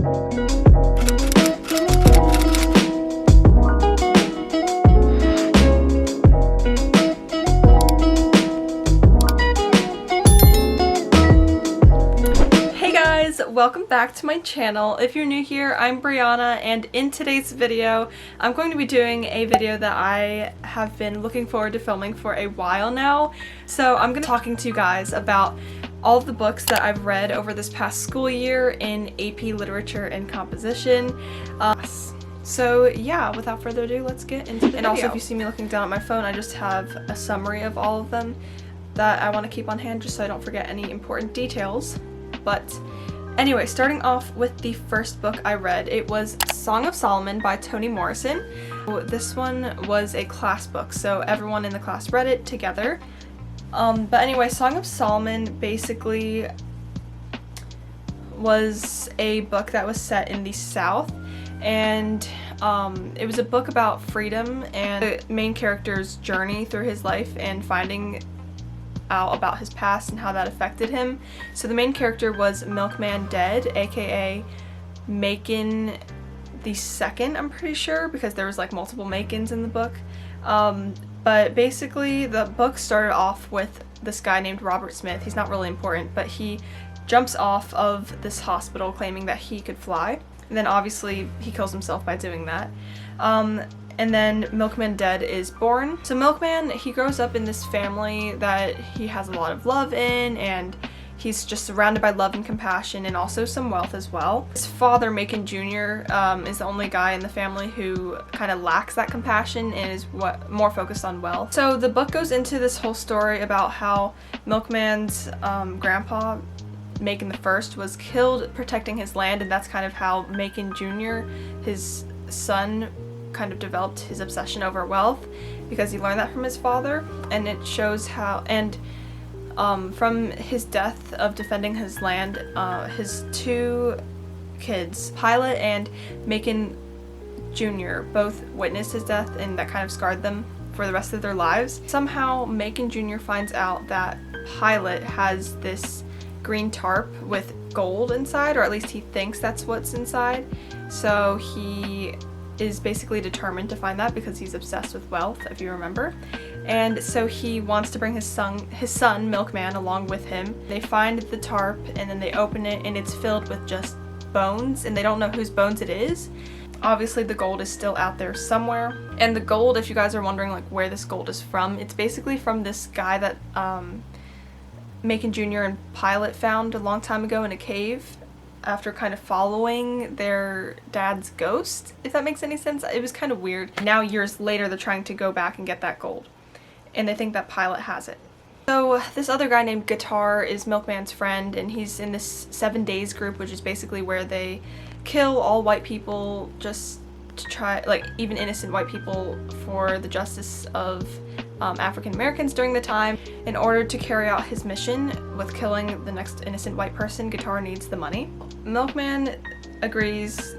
Welcome back to my channel. If you're new here, I'm Brianna, and in today's video I'm going to be doing a video that I have been looking forward to filming for a while now. So I'm going to be talking to you guys about all of the books that I've read over this past school year in AP Literature and Composition. So yeah, without further ado, let's get into the video. And also, if you see me looking down at my phone, I just have a summary of all of them that I want to keep on hand just so I don't forget any important details. But anyway, starting off with the first book I read, it was Song of Solomon by Toni Morrison. This one was a class book, so everyone in the class read it together. But anyway, Song of Solomon basically was a book that was set in the South, and it was a book about freedom and the main character's journey through his life and finding out about his past and how that affected him. So the main character was Milkman Dead, aka Macon the Second, I'm pretty sure, because there was like multiple Macons in the book. But basically the book started off with this guy named Robert Smith. He's not really important, but he jumps off of this hospital claiming that he could fly. And then obviously he kills himself by doing that. And then Milkman Dead is born. So Milkman, he grows up in this family that he has a lot of love in, and he's just surrounded by love and compassion and also some wealth as well. His father, Macon Jr., is the only guy in the family who kind of lacks that compassion and is more focused on wealth. So the book goes into this whole story about how Milkman's grandpa, Macon the First, was killed protecting his land, and that's kind of how Macon Jr., his son, kind of developed his obsession over wealth, because he learned that from his father. And it shows how, and from his death of defending his land, his two kids, Pilot and Macon Jr., both witnessed his death, and that kind of scarred them for the rest of their lives. Somehow Macon Jr. finds out that Pilot has this green tarp with gold inside, or at least he thinks that's what's inside. So he is basically determined to find that because he's obsessed with wealth, if you remember. And so he wants to bring his son Milkman along with him. They find the tarp and then they open it, and it's filled with just bones, and they don't know whose bones it is. Obviously the gold is still out there somewhere. And the gold, if you guys are wondering like where this gold is from, it's basically from this guy that Macon Jr. and Pilot found a long time ago in a cave after kind of following their dad's ghost, if that makes any sense. It was kind of weird. Now years later they're trying to go back and get that gold, and they think that Pilot has it. So this other guy named Guitar is Milkman's friend, and he's in this 7 days group, which is basically where they kill all white people just to try, like even innocent white people, for the justice of African Americans during the time. In order to carry out his mission with killing the next innocent white person, Guitar needs the money. Milkman agrees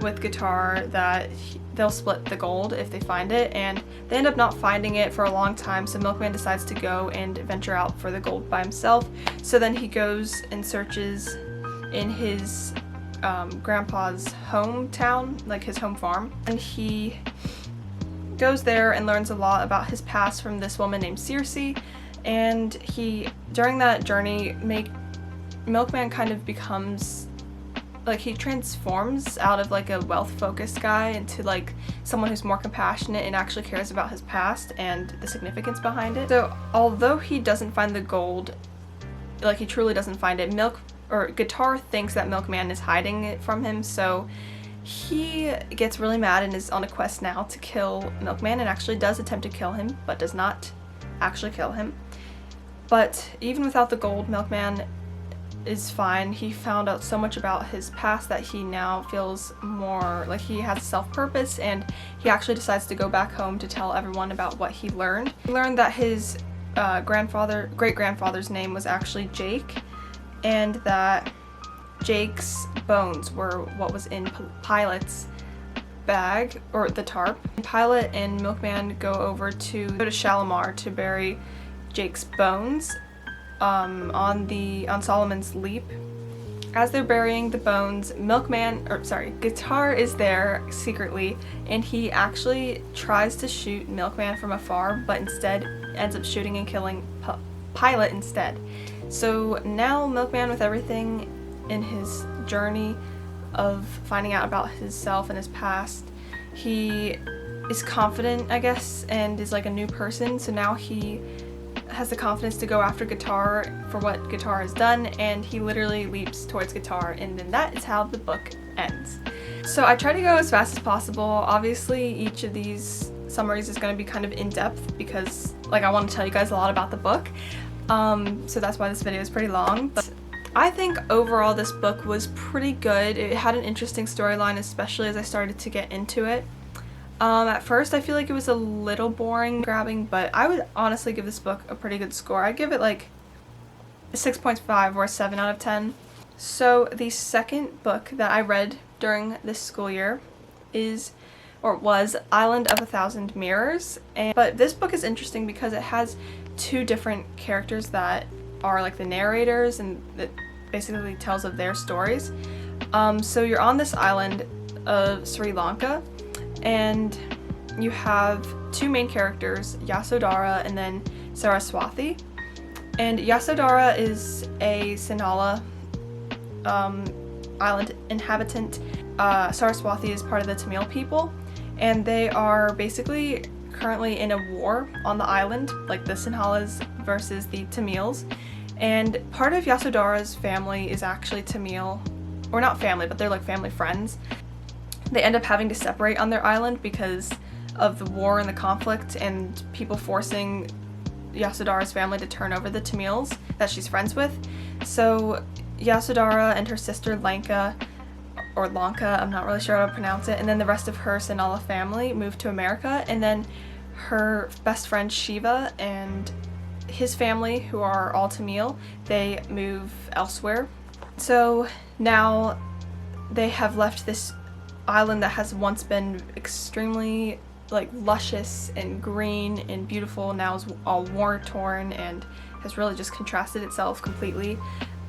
with Guitar that they'll split the gold if they find it, and they end up not finding it for a long time, so Milkman decides to go and venture out for the gold by himself. So then he goes and searches in his grandpa's hometown, like his home farm, and he goes there and learns a lot about his past from this woman named Circe. And during that journey, Milkman kind of becomes like, he transforms out of like a wealth-focused guy into like someone who's more compassionate and actually cares about his past and the significance behind it. So although he doesn't find the gold, like he truly doesn't find it, Guitar thinks that Milkman is hiding it from him, so he gets really mad and is on a quest now to kill Milkman, and actually does attempt to kill him, but does not actually kill him. But even without the gold, Milkman is fine. He found out so much about his past that he now feels more like he has self-purpose, and he actually decides to go back home to tell everyone about what he learned. He learned that his great-grandfather's name was actually Jake, and that Jake's bones were what was in Pilot's bag, or the tarp. Pilot and Milkman go to Shalimar to bury Jake's bones on Solomon's Leap. as they're burying the bones, Guitar is there secretly, and he actually tries to shoot Milkman from afar, but instead ends up shooting and killing Pilot instead. So now Milkman, with everything in his journey of finding out about himself and his past, he is confident, I guess, and is like a new person. So now he has the confidence to go after Guitar for what Guitar has done, and he literally leaps towards Guitar, and then that is how the book ends. So I try to go as fast as possible. Obviously each of these summaries is going to be kind of in-depth because I want to tell you guys a lot about the book, so that's why this video is pretty long. But I think overall this book was pretty good. It had an interesting storyline, especially as I started to get into it. At first I feel like it was a little boring grabbing, but I would honestly give this book a pretty good score. I'd give it like a 6.5 or a 7 out of 10. So the second book that I read during this school year was Island of a Thousand Mirrors. But this book is interesting because it has two different characters that are like the narrators, and it basically tells of their stories. So you're on this island of Sri Lanka, and you have two main characters, Yasodhara and then Saraswati. And Yasodhara is a Sinhala island inhabitant. Saraswati is part of the Tamil people, and they are basically currently in a war on the island, like the Sinhalas versus the Tamils. And part of Yasodhara's family is actually Tamil, or not family, but they're like family friends. They end up having to separate on their island because of the war and the conflict and people forcing Yasodhara's family to turn over the Tamils that she's friends with. So Yasodhara and her sister Lanka, or Lanka, I'm not really sure how to pronounce it, and then the rest of her Sinhala family moved to America, and then her best friend Shiva and his family, who are all Tamil, they move elsewhere. So now they have left this island that has once been extremely luscious and green and beautiful, now is all war-torn and has really just contrasted itself completely.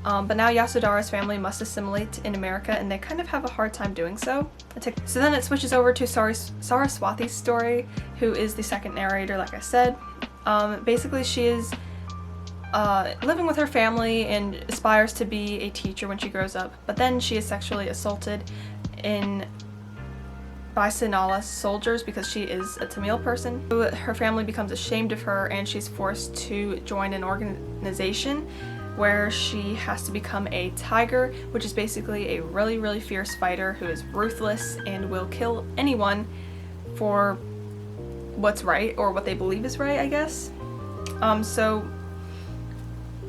But now Yasodhara's family must assimilate in America, and they kind of have a hard time doing so. So then it switches over to Saraswati's story, who is the second narrator, like I said. Basically she is living with her family and aspires to be a teacher when she grows up, but then she is sexually assaulted by Sinhala soldiers because she is a Tamil person. Her family becomes ashamed of her, and she's forced to join an organization where she has to become a tiger, which is basically a really, really fierce fighter who is ruthless and will kill anyone for what's right, or what they believe is right, I guess. So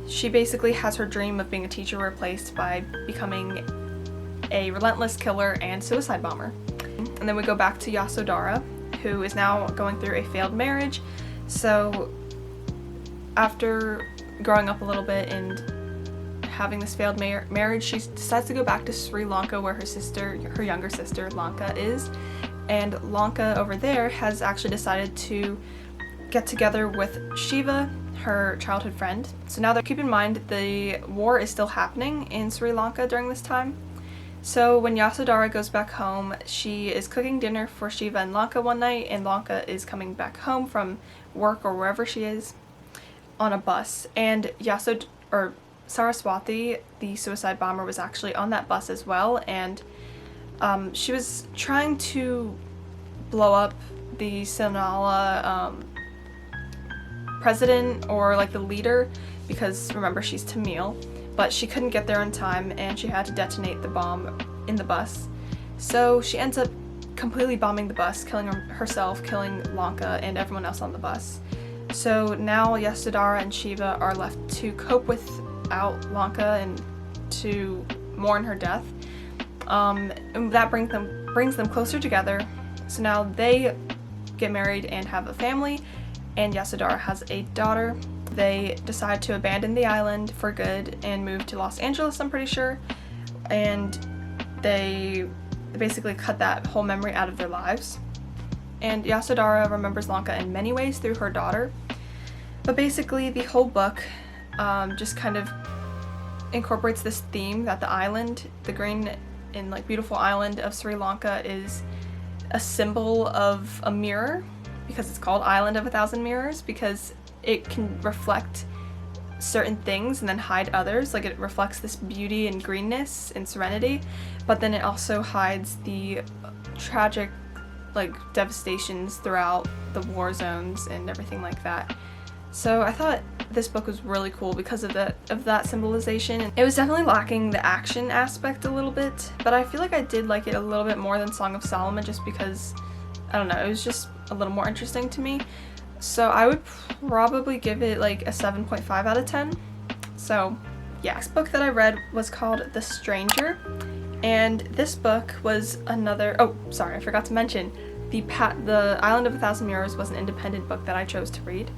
she basically has her dream of being a teacher replaced by becoming a relentless killer and suicide bomber. And then we go back to Yasodhara, who is now going through a failed marriage. So after growing up a little bit and having this failed marriage, she decides to go back to Sri Lanka, where her younger sister Lanka is. And Lanka over there has actually decided to get together with Shiva, her childhood friend. So now keep in mind the war is still happening in Sri Lanka during this time. So when Yasodhara goes back home, she is cooking dinner for Shiva and Lanka one night, and Lanka is coming back home from work or wherever she is on a bus. And Saraswati, the suicide bomber, was actually on that bus as well, and she was trying to blow up the Sinhala president, or the leader, because remember she's Tamil. But she couldn't get there in time, and she had to detonate the bomb in the bus. So she ends up completely bombing the bus, killing herself, killing Lanka, and everyone else on the bus. So now Yasodhara and Shiva are left to cope without Lanka and to mourn her death. And that brings them closer together. So now they get married and have a family, and Yasodhara has a daughter. They decide to abandon the island for good and move to Los Angeles, I'm pretty sure, and they basically cut that whole memory out of their lives. And Yasodhara remembers Lanka in many ways through her daughter. But basically the whole book just kind of incorporates this theme that the island, the green and like beautiful island of Sri Lanka, is a symbol of a mirror, because it's called Island of a Thousand Mirrors, because it can reflect certain things and then hide others. Like, it reflects this beauty and greenness and serenity, but then it also hides the tragic like devastations throughout the war zones and everything like that. So I thought this book was really cool because of that symbolization. And it was definitely lacking the action aspect a little bit, but I feel like I did like it a little bit more than Song of Solomon, just because, I don't know, it was just a little more interesting to me. So I would probably give it like a 7.5 out of 10. So yeah. Next book that I read was called The Stranger, and this book was another, oh sorry, I forgot to mention, the Island of a Thousand Mirrors was an independent book that I chose to read.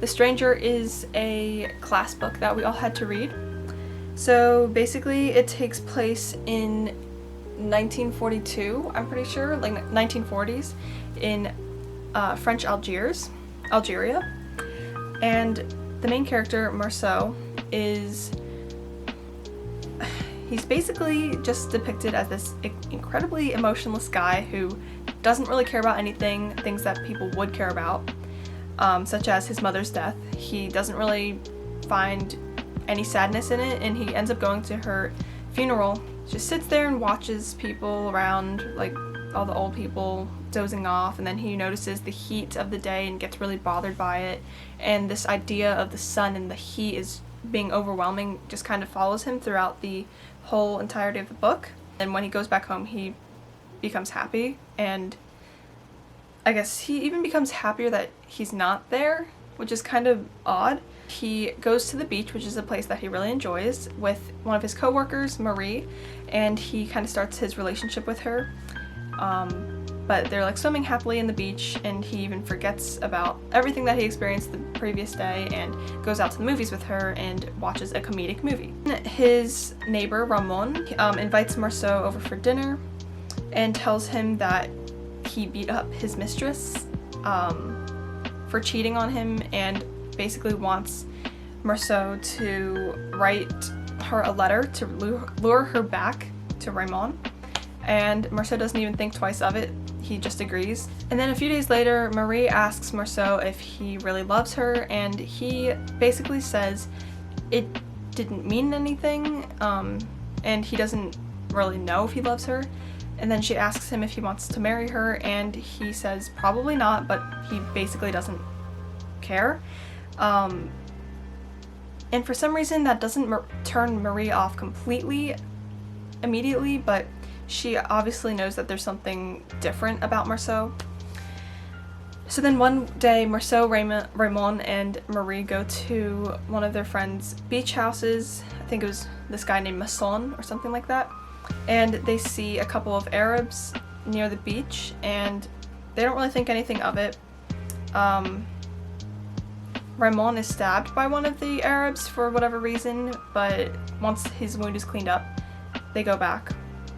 The Stranger is a class book that we all had to read. So basically it takes place in 1942, I'm pretty sure, like 1940s, in French Algeria. And the main character, Marceau, he's basically just depicted as this incredibly emotionless guy who doesn't really care about things that people would care about, such as his mother's death. He doesn't really find any sadness in it, and he ends up going to her funeral, just sits there and watches people around, like all the old people dozing off, and then he notices the heat of the day and gets really bothered by it, and this idea of the sun and the heat is being overwhelming just kind of follows him throughout the whole entirety of the book. And when he goes back home, he becomes happy, and I guess he even becomes happier that he's not there, which is kind of odd. He goes to the beach, which is a place that he really enjoys, with one of his co-workers, Marie, and he kind of starts his relationship with her. But they're like swimming happily in the beach, and he even forgets about everything that he experienced the previous day and goes out to the movies with her and watches a comedic movie. His neighbor, Ramon, invites Marceau over for dinner and tells him that he beat up his mistress for cheating on him, and basically wants Marceau to write her a letter to lure her back to Ramon. And Marceau doesn't even think twice of it. He just agrees. And then a few days later, Marie asks Marceau if he really loves her, and he basically says it didn't mean anything, and he doesn't really know if he loves her. And then she asks him if he wants to marry her, and he says probably not, but he basically doesn't care. And for some reason that doesn't turn Marie off completely immediately, but she obviously knows that there's something different about Marceau. So then one day, Marceau, Ramon, and Marie go to one of their friends' beach houses. I think it was this guy named Masson or something like that. And they see a couple of Arabs near the beach, and they don't really think anything of it. Ramon is stabbed by one of the Arabs for whatever reason, but once his wound is cleaned up, they go back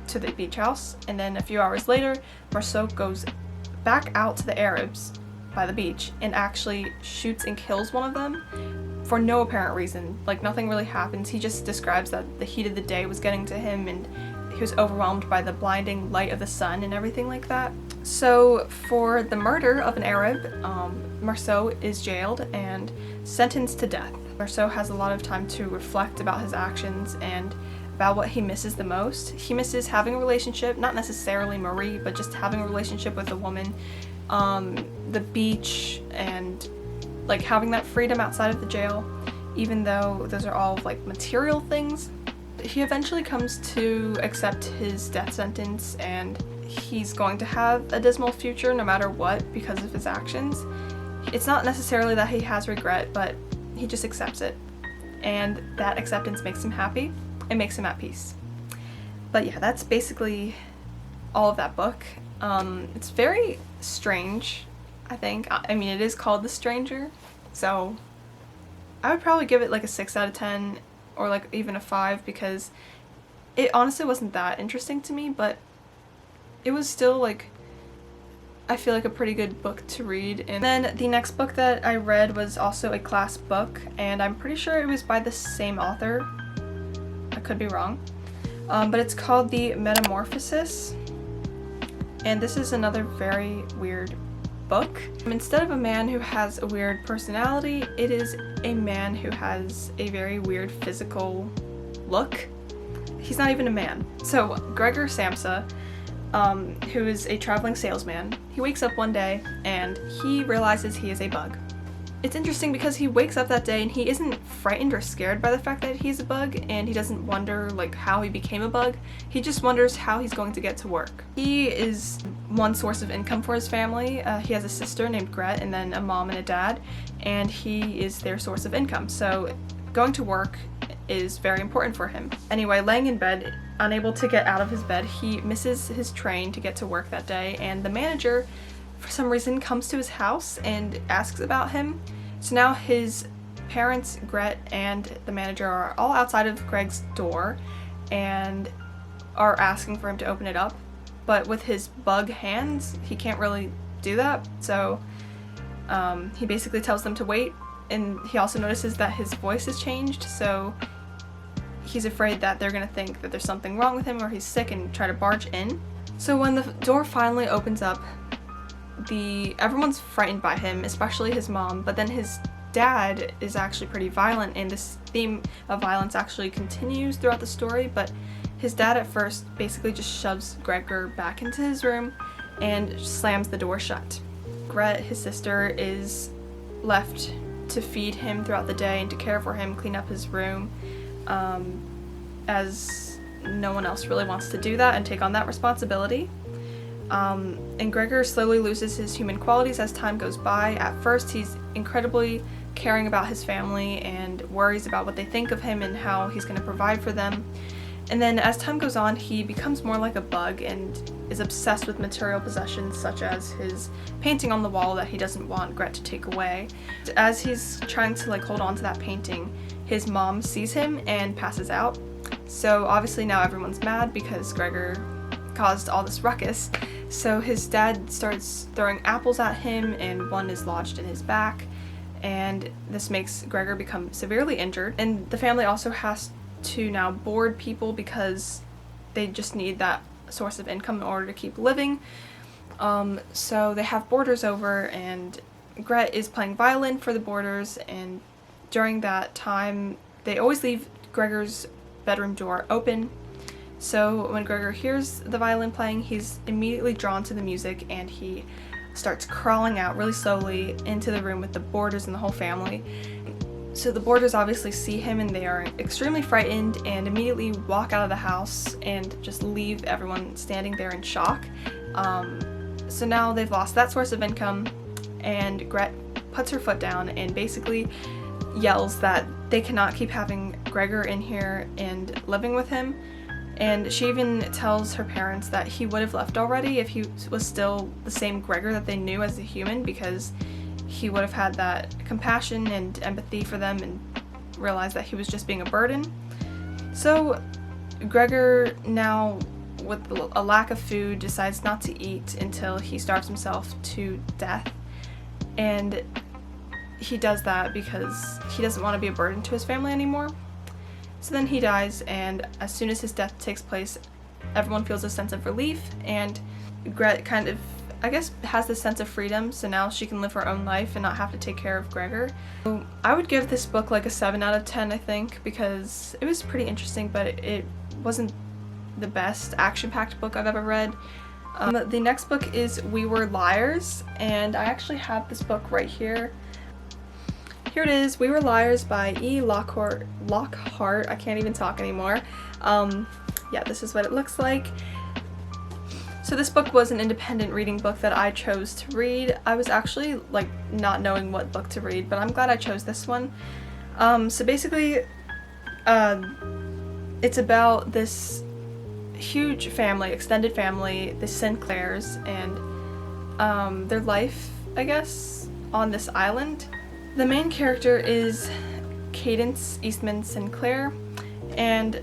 to the beach house. And then a few hours later, Marceau goes back out to the Arabs by the beach and actually shoots and kills one of them for no apparent reason. Like, nothing really happens. He just describes that the heat of the day was getting to him, and he was overwhelmed by the blinding light of the sun and everything like that. So for the murder of an Arab, Marceau is jailed and sentenced to death. Marceau has a lot of time to reflect about his actions and about what he misses the most. He misses having a relationship, not necessarily Marie, but just having a relationship with a woman, the beach, and like having that freedom outside of the jail, even though those are all like material things. He eventually comes to accept his death sentence, and he's going to have a dismal future no matter what because of his actions. It's not necessarily that he has regret, but he just accepts it, and that acceptance makes him happy. It makes him at peace. But yeah, that's basically all of that book. It's very strange, I think. I mean, it is called The Stranger, so I would probably give it like a 6 out of 10 or like even a 5, because it honestly wasn't that interesting to me, but it was still like, I feel like a pretty good book to read. And then the next book that I read was also a class book, and I'm pretty sure it was by the same author. could be wrong. But it's called the Metamorphosis, and this is another very weird book. Instead of a man who has a weird personality, it is a man who has a very weird physical look. He's not even a man. So Gregor Samsa, who is a traveling salesman, he wakes up one day and he realizes he is a bug. It's interesting because he wakes up that day and he isn't frightened or scared by the fact that he's a bug, and he doesn't wonder like how he became a bug. He just wonders how he's going to get to work. He is one source of income for his family. He has a sister named Gret and then a mom and a dad, and he is their source of income. So going to work is very important for him. Anyway, laying in bed, unable to get out of his bed, he misses his train to get to work that day, and the manager for some reason comes to his house and asks about him. So now his parents, Gret, and the manager are all outside of Greg's door and are asking for him to open it up, but with his bug hands he can't really do that. So he basically tells them to wait, and he also notices that his voice has changed, so he's afraid that they're gonna think that there's something wrong with him or he's sick and try to barge in. So when the door finally opens up, everyone's frightened by him, especially his mom, but then his dad is actually pretty violent, and this theme of violence actually continues throughout the story. But his dad at first basically just shoves Gregor back into his room and slams the door shut. Gret, his sister, is left to feed him throughout the day and to care for him, clean up his room, as no one else really wants to do that and take on that responsibility. And Gregor slowly loses his human qualities as time goes by. At first, he's incredibly caring about his family and worries about what they think of him and how he's going to provide for them. And then as time goes on, he becomes more like a bug and is obsessed with material possessions, such as his painting on the wall that he doesn't want Gret to take away. As he's trying to hold on to that painting, his mom sees him and passes out. So obviously now everyone's mad because Gregor caused all this ruckus. So his dad starts throwing apples at him, and one is lodged in his back, and this makes Gregor become severely injured. And the family also has to now board people because they just need that source of income in order to keep living. So they have boarders over, and Gret is playing violin for the boarders, and during that time they always leave Gregor's bedroom door open. So when Gregor hears the violin playing, he's immediately drawn to the music, and he starts crawling out really slowly into the room with the boarders and the whole family. So the boarders obviously see him, and they are extremely frightened and immediately walk out of the house and just leave everyone standing there in shock. So now they've lost that source of income, and Gret puts her foot down and basically yells that they cannot keep having Gregor in here and living with him. And she even tells her parents that he would have left already if he was still the same Gregor that they knew as a human, because he would have had that compassion and empathy for them and realized that he was just being a burden. So Gregor, now with a lack of food, decides not to eat until he starves himself to death. And he does that because he doesn't want to be a burden to his family anymore. So then he dies, and as soon as his death takes place, everyone feels a sense of relief, and Gret kind of, I guess, has this sense of freedom, so now she can live her own life and not have to take care of Gregor. So I would give this book like a 7 out of 10, I think, because it was pretty interesting, but it wasn't the best action-packed book I've ever read. The next book is We Were Liars, and I actually have this book right here. Here it is, We Were Liars by E. Lockhart. I can't even talk anymore. Yeah, this is what it looks like. So this book was an independent reading book that I chose to read. I was actually not knowing what book to read, but I'm glad I chose this one. So basically, it's about this huge family, extended family, the Sinclairs, and their life, I guess, on this island. The main character is Cadence Eastman Sinclair, and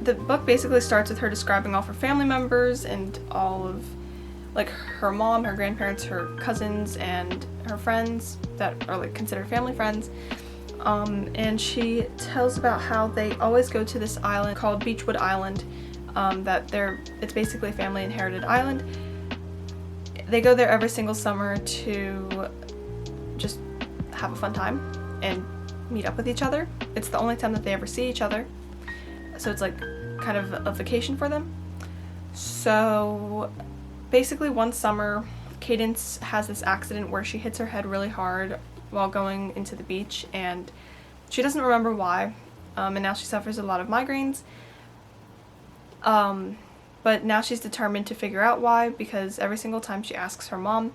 the book basically starts with her describing all of her family members and all of her mom, her grandparents, her cousins, and her friends that are considered family friends. And she tells about how they always go to this island called Beechwood Island, it's basically a family inherited island. They go there every single summer to just have a fun time and meet up with each other. It's the only time that they ever see each other, so it's like kind of a vacation for them. So basically one summer, Cadence has this accident where she hits her head really hard while going into the beach, and she doesn't remember why, and now she suffers a lot of migraines. But now she's determined to figure out why, because every single time she asks her mom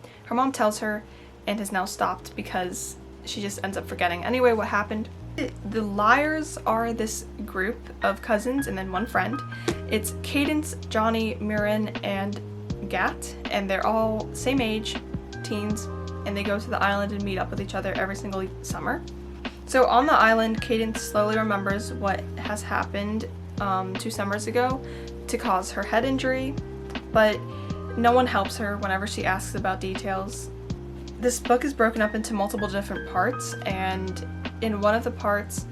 tells her, and has now stopped because she just ends up forgetting anyway what happened. The liars are this group of cousins and then one friend. It's Cadence, Johnny, Mirren, and Gat, and they're all same age, teens, and they go to the island and meet up with each other every single summer. So on the island, Cadence slowly remembers what has happened 2 summers ago to cause her head injury, but no one helps her whenever she asks about details. This book is broken up into multiple different parts, and in one of the parts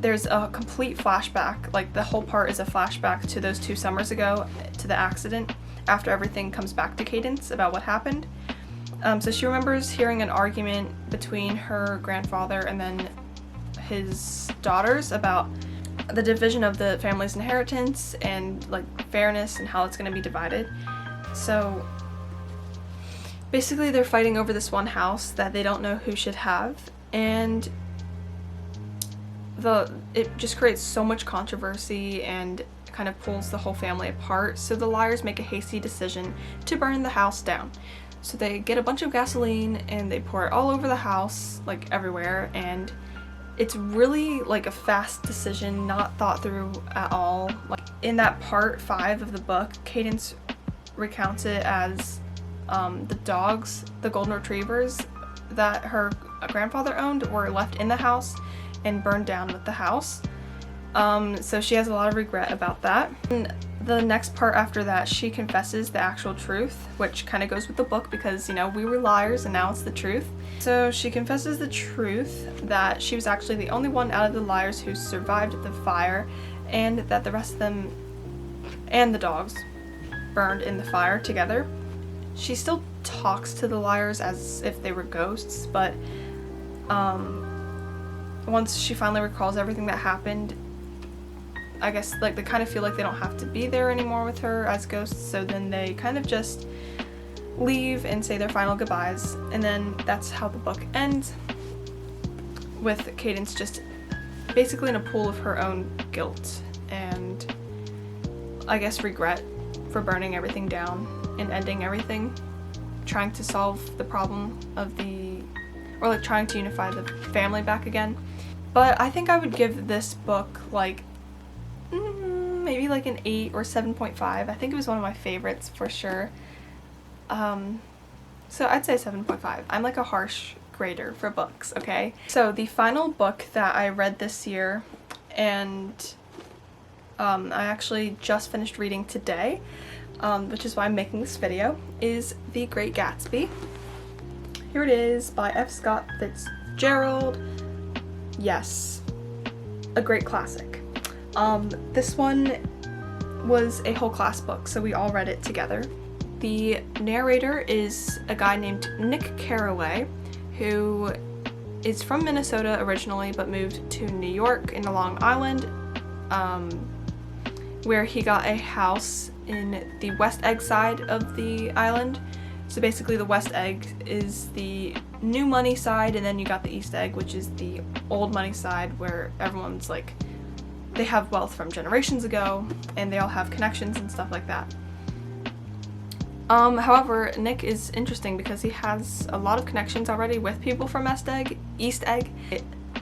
there's a complete flashback, like the whole part is a flashback to those 2 summers ago, to the accident, after everything comes back to Cadence about what happened. So she remembers hearing an argument between her grandfather and then his daughters about the division of the family's inheritance and like fairness and how it's going to be divided. So basically they're fighting over this one house that they don't know who should have, and it just creates so much controversy and kind of pulls the whole family apart. So the liars make a hasty decision to burn the house down. So they get a bunch of gasoline and they pour it all over the house, like everywhere, and it's really like a fast decision, not thought through at all. Like in that part 5 of the book, Cadence recounts it as the dogs, the golden retrievers that her grandfather owned, were left in the house and burned down with the house. So she has a lot of regret about that. And the next part after that, she confesses the actual truth, which kind of goes with the book because, you know, we were liars and now it's the truth. So she confesses the truth that she was actually the only one out of the liars who survived the fire, and that the rest of them and the dogs burned in the fire together. She still talks to the liars as if they were ghosts, but once she finally recalls everything that happened, I guess like they kind of feel like they don't have to be there anymore with her as ghosts, so then they kind of just leave and say their final goodbyes, and then that's how the book ends, with Cadence just basically in a pool of her own guilt and I guess regret for burning everything down and ending everything, trying to solve the problem of trying to unify the family back again. But I think I would give this book like maybe like an 8 or 7.5. I think it was one of my favorites for sure. So I'd say 7.5. I'm like a harsh grader for books, okay? So the final book that I read this year, and I actually just finished reading today, which is why I'm making this video, is The Great Gatsby. Here it is by F. Scott Fitzgerald. Yes, a great classic. This one was a whole class book, so we all read it together. The narrator is a guy named Nick Carraway, who is from Minnesota originally but moved to New York in the Long Island, where he got a house in the West Egg side of the island. So basically the West Egg is the new money side, and then you got the East Egg, which is the old money side, where everyone's like, they have wealth from generations ago and they all have connections and stuff like that. However, Nick is interesting because he has a lot of connections already with people from East Egg.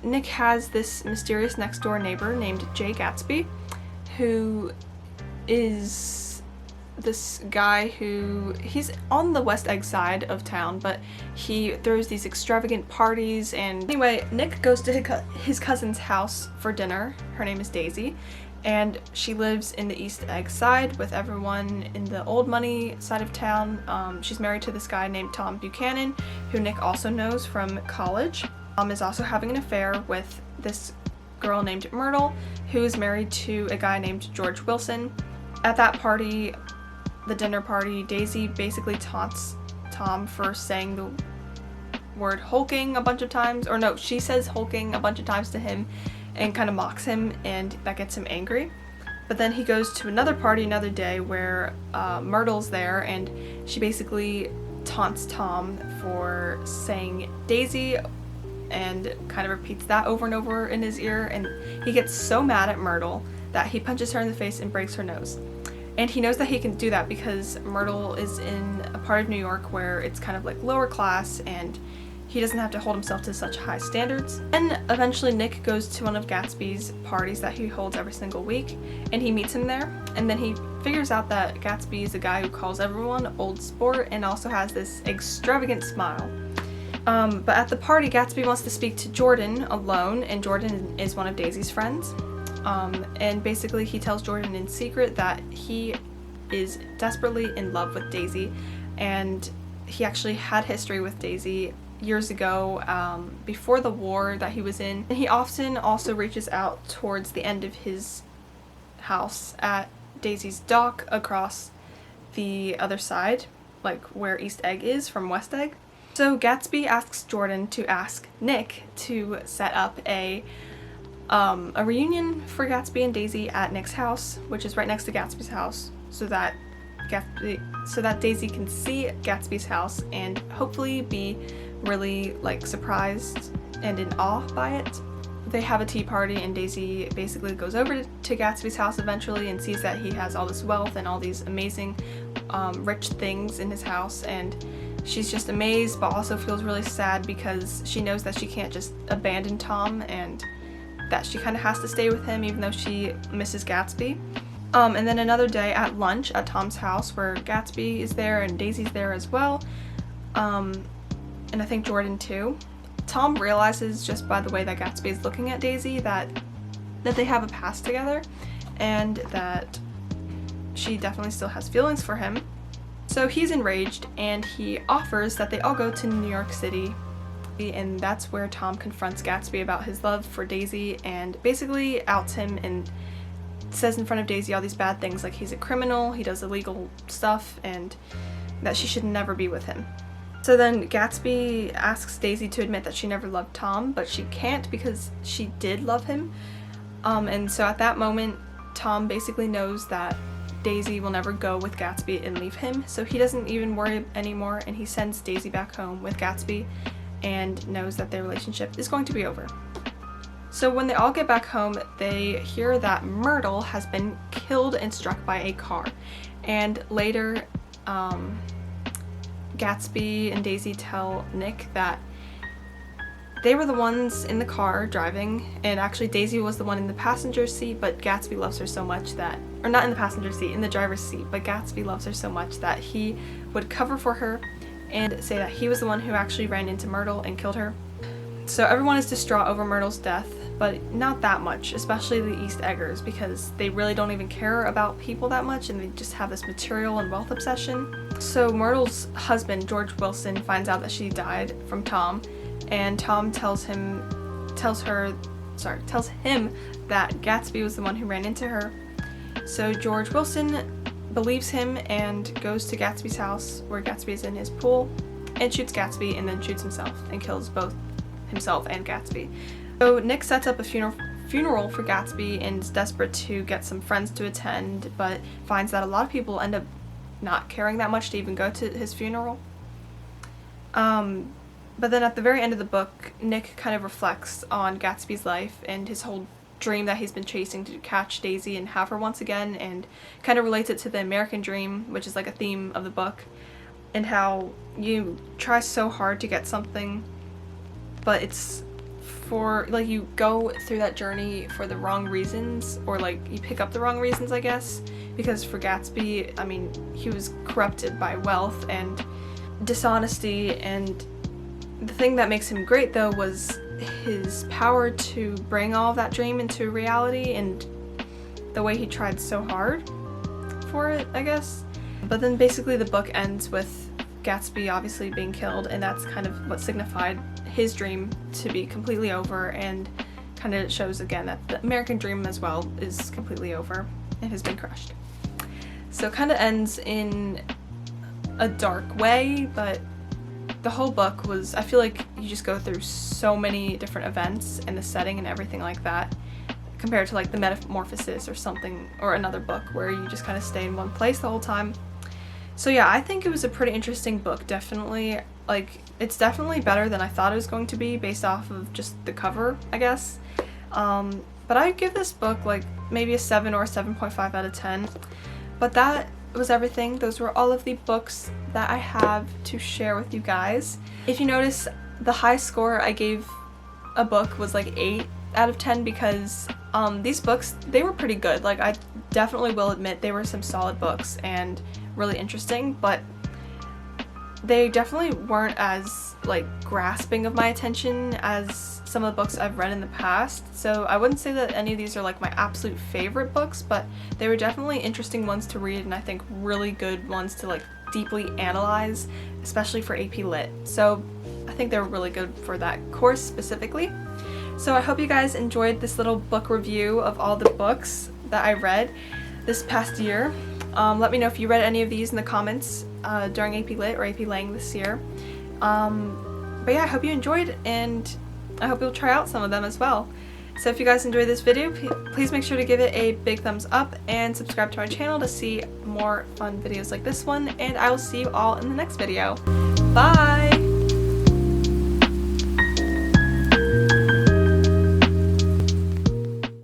Nick has this mysterious next door neighbor named Jay Gatsby, who is this guy he's on the West Egg side of town, but he throws these extravagant parties. And anyway, Nick goes to his cousin's house for dinner. Her name is Daisy, and she lives in the East Egg side with everyone in the old money side of town. She's married to this guy named Tom Buchanan, who Nick also knows from college. Tom is also having an affair with this girl named Myrtle, who is married to a guy named George Wilson. At that party, the dinner party, Daisy basically taunts Tom for saying the word hulking a bunch of times, or no, she says hulking a bunch of times to him and kind of mocks him, and that gets him angry. But then he goes to another party another day where Myrtle's there, and she basically taunts Tom for saying Daisy and kind of repeats that over and over in his ear, and he gets so mad at Myrtle that he punches her in the face and breaks her nose. And he knows that he can do that because Myrtle is in a part of New York where it's kind of like lower class, and he doesn't have to hold himself to such high standards. And eventually Nick goes to one of Gatsby's parties that he holds every single week, and he meets him there, and then he figures out that Gatsby is a guy who calls everyone old sport and also has this extravagant smile. But at the party, Gatsby wants to speak to Jordan alone, and Jordan is one of Daisy's friends. And basically he tells Jordan in secret that he is desperately in love with Daisy, and he actually had history with Daisy years ago, before the war that he was in. And he often also reaches out towards the end of his house at Daisy's dock across the other side, like where East Egg is from West Egg. So Gatsby asks Jordan to ask Nick to set up a reunion for Gatsby and Daisy at Nick's house, which is right next to Gatsby's house, so that Daisy can see Gatsby's house and hopefully be really like surprised and in awe by it. They have a tea party, and Daisy basically goes over to Gatsby's house eventually and sees that he has all this wealth and all these amazing rich things in his house, and she's just amazed but also feels really sad because she knows that she can't just abandon Tom and that she kind of has to stay with him even though she misses Gatsby. And then another day at lunch at Tom's house where Gatsby is there and Daisy's there as well, and I think Jordan too. Tom realizes just by the way that Gatsby is looking at Daisy that they have a past together and that she definitely still has feelings for him. So he's enraged and he offers that they all go to New York City, and that's where Tom confronts Gatsby about his love for Daisy and basically outs him and says in front of Daisy all these bad things, like he's a criminal, he does illegal stuff, and that she should never be with him. So then Gatsby asks Daisy to admit that she never loved Tom, but she can't because she did love him. And so at that moment, Tom basically knows that Daisy will never go with Gatsby and leave him, so he doesn't even worry anymore, and he sends Daisy back home with Gatsby and knows that their relationship is going to be over. So when they all get back home, they hear that Myrtle has been killed and struck by a car, and later Gatsby and Daisy tell Nick that they were the ones in the car driving, and actually Daisy was the one in the passenger seat, but Gatsby loves her so much that, or not in the passenger seat, in the driver's seat, but Gatsby loves her so much that he would cover for her and say that he was the one who actually ran into Myrtle and killed her. So everyone is distraught over Myrtle's death, but not that much, especially the East Eggers, because they really don't even care about people that much and they just have this material and wealth obsession. So Myrtle's husband, George Wilson, finds out that she died from Tom, and Tom tells him that Gatsby was the one who ran into her. So George Wilson believes him and goes to Gatsby's house where Gatsby is in his pool and shoots Gatsby and then shoots himself and kills both himself and Gatsby. So Nick sets up a funeral for Gatsby and is desperate to get some friends to attend, but finds that a lot of people end up not caring that much to even go to his funeral. But then at the very end of the book, Nick kind of reflects on Gatsby's life and his whole dream that he's been chasing to catch Daisy and have her once again, and kind of relates it to the American dream, which is like a theme of the book, and how you try so hard to get something, but it's for, like, you go through that journey for the wrong reasons, or like you pick up the wrong reasons, I guess, because for Gatsby, I mean, he was corrupted by wealth and dishonesty, and the thing that makes him great though was his power to bring all of that dream into reality and the way he tried so hard for it, I guess. But then basically the book ends with Gatsby obviously being killed, and that's kind of what signified his dream to be completely over, and kind of shows again that the American dream as well is completely over and has been crushed. So it kind of ends in a dark way, but the whole book was, I feel like you just go through so many different events and the setting and everything like that, compared to like the Metamorphosis or something, or another book where you just kind of stay in one place the whole time. So yeah, I think it was a pretty interesting book, definitely. Like, it's definitely better than I thought it was going to be based off of just the cover, I guess. But I'd give this book like maybe a 7 or a 7.5 out of 10. But that was everything. Those were all of the books that I have to share with you guys. If you notice, the high score I gave a book was like 8 out of 10 because these books, they were pretty good. Like, I definitely will admit they were some solid books and really interesting, but they definitely weren't as like grasping of my attention as some of the books I've read in the past. So I wouldn't say that any of these are like my absolute favorite books, but they were definitely interesting ones to read, and I think really good ones to like deeply analyze, especially for AP Lit. So I think they were really good for that course specifically. So I hope you guys enjoyed this little book review of all the books that I read this past year. Let me know if you read any of these in the comments during AP Lit or AP Lang this year. But yeah, I hope you enjoyed, and I hope you'll try out some of them as well. So if you guys enjoyed this video, please make sure to give it a big thumbs up and subscribe to my channel to see more fun videos like this one, and I will see you all in the next video. Bye!